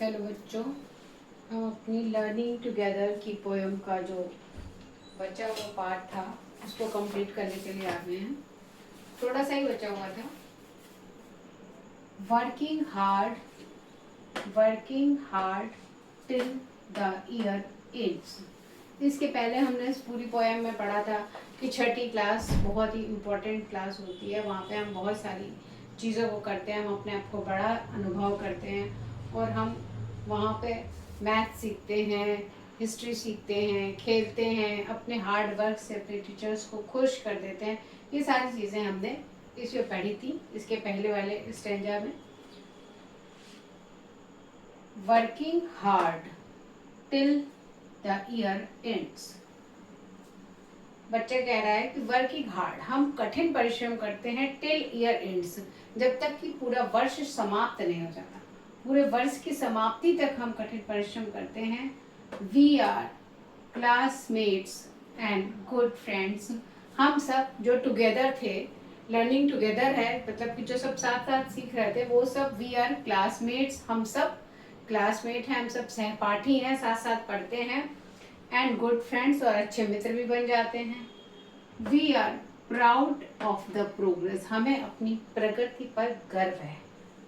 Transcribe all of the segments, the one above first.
Hello बच्चों, हम अपनी लर्निंग टुगेदर की पोएम का जो बचा हुआ पार्ट था उसको कंप्लीट करने के लिए आ गए हैं। थोड़ा सा ही बचा हुआ था। Working hard till the year ends. इसके पहले हमने इस पूरी पोएम में पढ़ा था कि छठी क्लास बहुत ही इम्पोर्टेंट क्लास होती है। वहाँ पे हम बहुत सारी चीज़ों को करते हैं, हम अपने आप को बड़ा अनुभव करते हैं और हम वहाँ पे मैथ सीखते हैं, हिस्ट्री सीखते हैं, खेलते हैं, अपने हार्ड वर्क से अपने टीचर्स को खुश कर देते हैं। ये सारी चीज़ें हमने इसमें पढ़ी थी इसके पहले वाले स्टेंजा में। Working hard till the year ends. बच्चा कह रहा है कि वर्किंग हार्ड, हम कठिन परिश्रम करते हैं टिल ईयर एंड्स, जब तक कि पूरा वर्ष समाप्त नहीं हो जाता। पूरे वर्ष की समाप्ति तक हम कठिन परिश्रम करते हैं। We are classmates and good friends. हम सब जो टुगेदर थे, लर्निंग टुगेदर है, मतलब कि जो सब साथ साथ सीख रहे थे वो सब वी आर क्लासमेट्स, हम सब क्लासमेट हैं, हम सब सहपाठी हैं, साथ साथ पढ़ते हैं। एंड गुड फ्रेंड्स, और अच्छे मित्र भी बन जाते हैं। We are proud of the progress, हमें अपनी प्रगति पर गर्व है।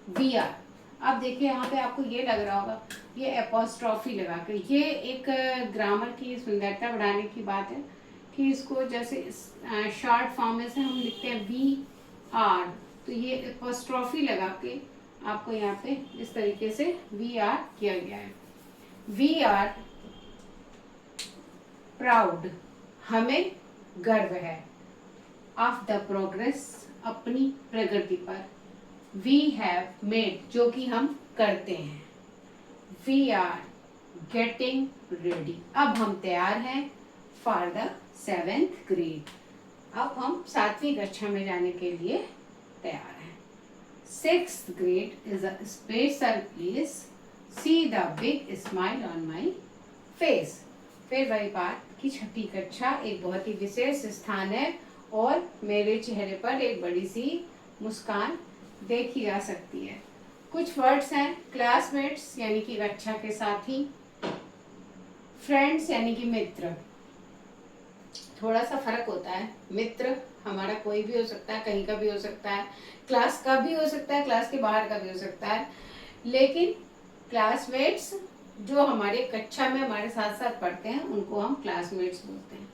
वी आर, अब देखिए यहाँ पे आपको ये लग रहा होगा, ये एपोस्ट्रॉफी लगा के, ये एक ग्रामर की सुंदरता बढ़ाने की बात है कि इसको जैसे शॉर्ट फॉर्म में से हम लिखते हैं वी आर, तो ये एपोस्ट्रॉफी लगा के आपको यहाँ पे इस तरीके से वी आर किया गया है। वी आर प्राउड, हमें गर्व है, ऑफ द प्रोग्रेस, अपनी प्रगति पर। वी हैव मेड, जो कि हम करते हैं। वी आर गेटिंग रेडी, अब हम तैयार हैं फॉर द 7th ग्रेड, अब हम 7वीं कक्षा में जाने के लिए तैयार हैं। 6th grade is a special place, C the big smile on my face. फिर वही बात कि छठी कक्षा एक बहुत ही विशेष स्थान है और मेरे चेहरे पर एक बड़ी सी मुस्कान देखी जा सकती है। कुछ वर्ड्स हैं, क्लासमेट्स यानी कि कक्षा के साथी, फ्रेंड्स यानी कि मित्र। थोड़ा सा फर्क होता है, मित्र हमारा कोई भी हो सकता है, कहीं का भी हो सकता है, क्लास का भी हो सकता है, क्लास के बाहर का भी हो सकता है, लेकिन क्लासमेट्स जो हमारे कक्षा में हमारे साथ साथ पढ़ते हैं उनको हम क्लासमेट्स बोलते हैं।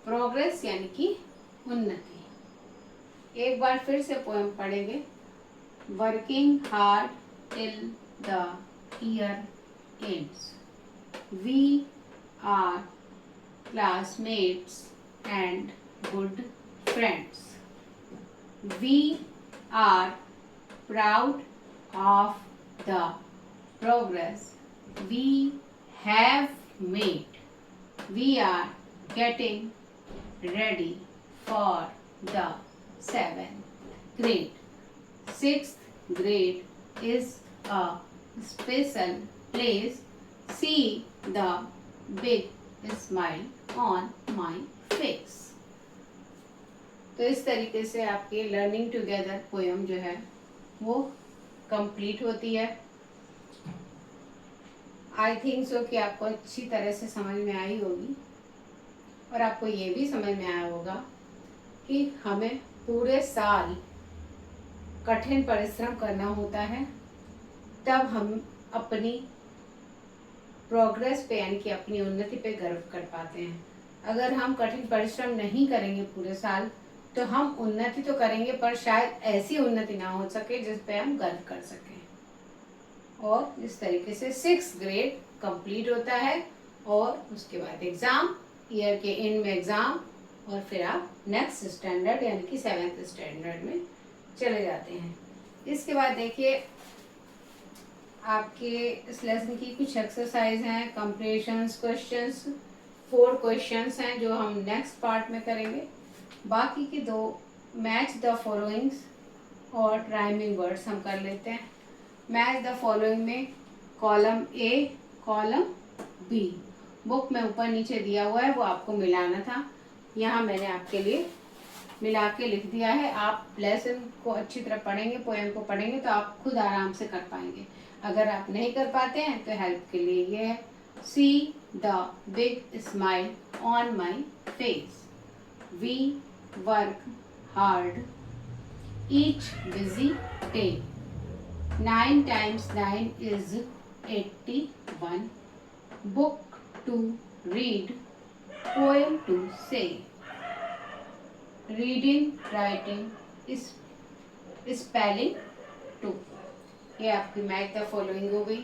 प्रोग्रेस यानी कि उन्नति। एक बार फिर से पोएम पढ़ेंगे। Working hard till the year ends, we are classmates and good friends. We are proud of the progress we have made. We are getting ready for the 7th grade. 6th grade is a special place. See the big smile on my face. तो इस तरीके से आपकी learning together poem जो है वो complete होती है। आई थिंक सो कि आपको अच्छी तरह से समझ में आई होगी और आपको ये भी समझ में आया होगा कि हमें पूरे साल कठिन परिश्रम करना होता है, तब हम अपनी प्रोग्रेस पे यानी कि अपनी उन्नति पे गर्व कर पाते हैं। अगर हम कठिन परिश्रम नहीं करेंगे पूरे साल तो हम उन्नति तो करेंगे पर शायद ऐसी उन्नति ना हो सके जिस पे हम गर्व कर सकें। और इस तरीके से 6th ग्रेड कंप्लीट होता है और उसके बाद एग्ज़ाम, ईयर के एंड में एग्ज़ाम, और फिर आप नेक्स्ट स्टैंडर्ड यानी कि 7th स्टैंडर्ड में चले जाते हैं। इसके बाद देखिए आपके इस लेसन की कुछ एक्सरसाइज हैं, कंप्रेशंस क्वेश्चंस, 4 क्वेश्चंस हैं जो हम नेक्स्ट पार्ट में करेंगे। बाकी के 2 मैच द फॉलोइंग्स और राइमिंग वर्ड्स हम कर लेते हैं। मैच द फॉलोइंग में column A, column B, book में ऊपर नीचे दिया हुआ है, वो आपको मिलाना था। यहाँ मैंने आपके लिए मिला के लिख दिया है। आप लेसन को अच्छी तरह पढ़ेंगे, पोएम को पढ़ेंगे तो आप खुद आराम से कर पाएंगे। अगर आप नहीं कर पाते हैं तो हेल्प के लिए ये है। See the big smile on my face, we work hard each busy day. 9 times 9 is 81. Book to read, poem to say. Reading, writing, spelling too. ये आपकी मैथ द फॉलोइंग हो गई।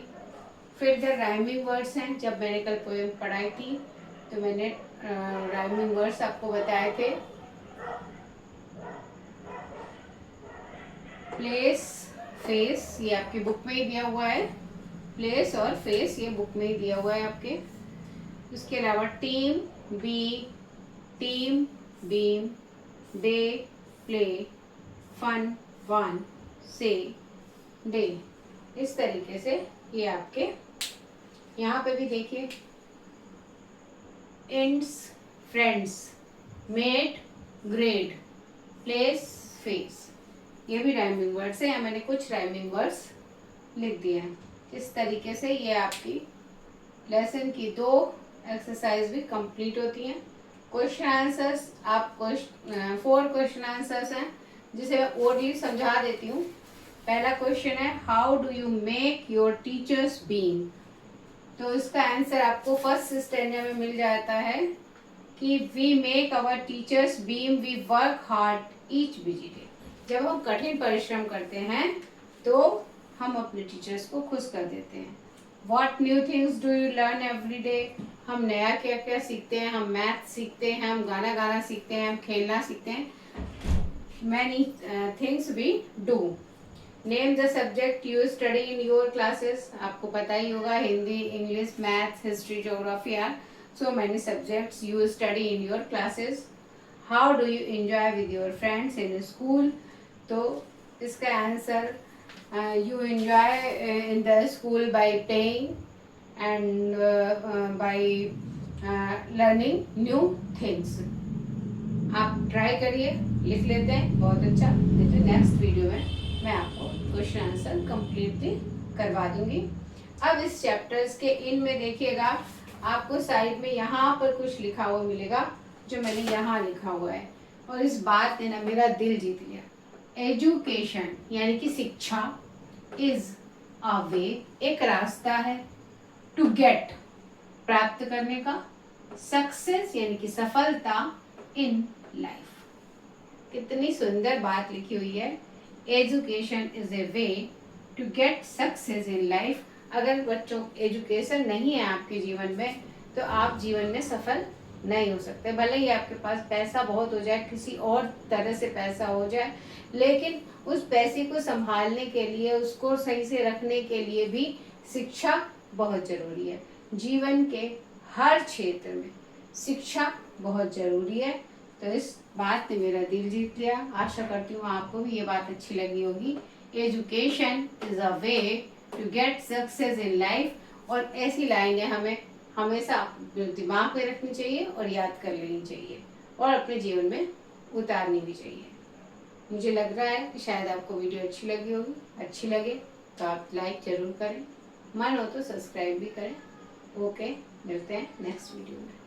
फिर द राइमिंग वर्ड्स हैं। जब मैंने कल poem पढ़ाई थी तो मैंने राइमिंग वर्ड्स आपको बताए थे। प्लेस, फेस, ये आपकी बुक में ही दिया हुआ है। प्लेस और फेस ये बुक में ही दिया हुआ है आपके। उसके अलावा टीम, बी, टीम, बीम, दे, प्ले, फन, वन, से, डे। इस तरीके से ये आपके यहाँ पे भी देखिए, ends, friends, made, grade, place, face, ये भी राइमिंग वर्ड्स है। या मैंने कुछ राइमिंग वर्ड्स लिख दिए हैं। इस तरीके से ये आपकी लेसन की 2 एक्सरसाइज भी कंप्लीट होती हैं। क्वेश्चन आंसर्स आप 4 क्वेश्चन आंसर्स हैं जिसे मैं ओरली समझा देती हूँ। पहला क्वेश्चन है, how do you make your teachers beam. तो इसका आंसर आपको फर्स्ट स्टैंडर्ड में मिल जाता है कि we make our teachers beam, we work hard each busy day. जब हम कठिन परिश्रम करते हैं तो हम अपने टीचर्स को खुश कर देते हैं। What new things do you learn every day? हम नया क्या क्या सीखते हैं। हम मैथ सीखते हैं, हम गाना गाना सीखते हैं, हम खेलना सीखते हैं। Many things we do. Name the subject you study in your classes. आपको पता ही होगा, Hindi, English, math, history, geography are so many subjects you study in your classes. How do you enjoy with your friends in school? तो इसका answer you enjoy in the school by playing and by learning new things. आप try करिए, लिख लेते हैं, बहुत अच्छा। तो नेक्स्ट वीडियो में मैं आपको क्वेश्चन आंसर कंप्लीटली करवा दूंगी। अब इस चैप्टर्स के इन में देखिएगा, आपको साइड में यहाँ पर कुछ लिखा हुआ मिलेगा जो मैंने यहाँ लिखा हुआ है, और इस बात ने ना मेरा दिल जीत लिया। एजुकेशन यानी कि शिक्षा, इज अ वे, एक रास्ता है, टू गेट, प्राप्त करने का, सक्सेस यानी कि सफलता, इन लाइफ। कितनी सुंदर बात लिखी हुई है। Education is a way to get success in life. अगर बच्चों एजुकेशन नहीं है आपके जीवन में तो आप जीवन में सफल नहीं हो सकते। भले ही आपके पास पैसा बहुत हो जाए, किसी और तरह से पैसा हो जाए, लेकिन उस पैसे को संभालने के लिए, उसको सही से रखने के लिए भी शिक्षा बहुत जरूरी है। जीवन के हर क्षेत्र में शिक्षा बहुत जरूरी है। तो इस बात ने मेरा दिल जीत लिया। आशा करती हूँ आपको भी ये बात अच्छी लगी होगी। Education is a way to get success in life. और ऐसी लाइनें हमें हमेशा दिमाग में रखनी चाहिए और याद कर लेनी चाहिए और अपने जीवन में उतारनी भी चाहिए। मुझे लग रहा है कि शायद आपको वीडियो अच्छी लगी होगी। अच्छी लगे तो आप लाइक जरूर करें, मन हो तो सब्सक्राइब भी करें। ओके, मिलते हैं नेक्स्ट वीडियो में।